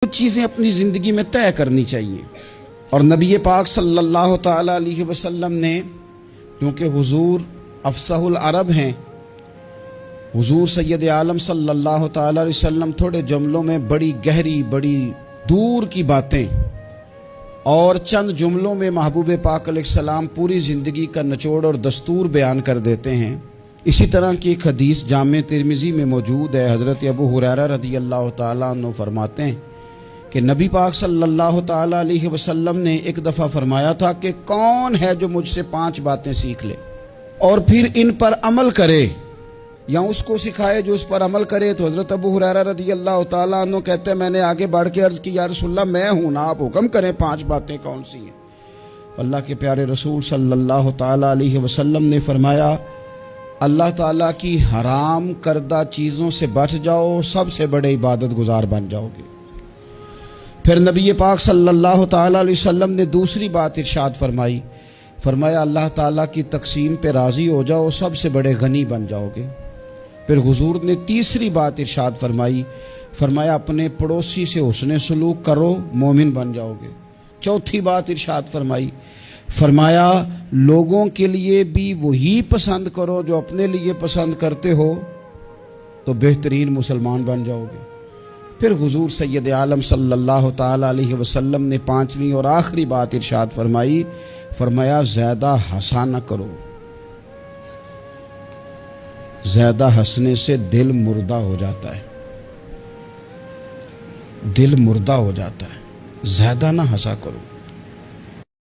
کچھ چیزیں اپنی زندگی میں طے کرنی چاہیے۔ اور نبی پاک صلی اللہ تعالیٰ علیہ وسلم نے، کیونکہ حضور افصح العرب ہیں، حضور سید عالم صلی اللہ تعالیٰ علیہ وسلم تھوڑے جملوں میں بڑی گہری، بڑی دور کی باتیں اور چند جملوں میں محبوب پاک علیہ السلام پوری زندگی کا نچوڑ اور دستور بیان کر دیتے ہیں۔ اسی طرح کی ایک حدیث جامع ترمذی میں موجود ہے۔ حضرت ابو ہریرہ رضی اللہ تعالیٰ عنہ فرماتے ہیں کہ نبی پاک صلی اللہ تعالیٰ علیہ وسلم نے ایک دفعہ فرمایا تھا کہ کون ہے جو مجھ سے 5 باتیں سیکھ لے اور پھر ان پر عمل کرے، یا اس کو سکھائے جو اس پر عمل کرے۔ تو حضرت ابو ہریرہ رضی اللہ تعالیٰ عنہ کہتے ہیں میں نے آگے بڑھ کے عرض کی یا رسول اللہ میں ہوں نا، آپ حکم کریں 5 باتیں کون سی ہیں؟ اللہ کے پیارے رسول صلی اللہ تعالیٰ علیہ وسلم نے فرمایا اللہ تعالیٰ کی حرام کردہ چیزوں سے بچ جاؤ، سب سے بڑے عبادت گزار بن جاؤ گے۔ پھر نبی پاک صلی اللہ تعالیٰ علیہ وسلم نے دوسری بات ارشاد فرمائی، فرمایا اللہ تعالیٰ کی تقسیم پہ راضی ہو جاؤ، سب سے بڑے غنی بن جاؤ گے۔ پھر حضور نے تیسری بات ارشاد فرمائی، فرمایا اپنے پڑوسی سے حسن سلوک کرو، مومن بن جاؤ گے۔ چوتھی بات ارشاد فرمائی، فرمایا لوگوں کے لیے بھی وہی پسند کرو جو اپنے لیے پسند کرتے ہو، تو بہترین مسلمان بن جاؤ گے۔ پھر حضور سید عالم صلی اللہ تعالیٰ علیہ وسلم نے 5ویں اور آخری بات ارشاد فرمائی، فرمایا زیادہ ہنسا نہ کرو، زیادہ ہنسنے سے دل مردہ ہو جاتا ہے، دل مردہ ہو جاتا ہے، زیادہ نہ ہنسا کرو۔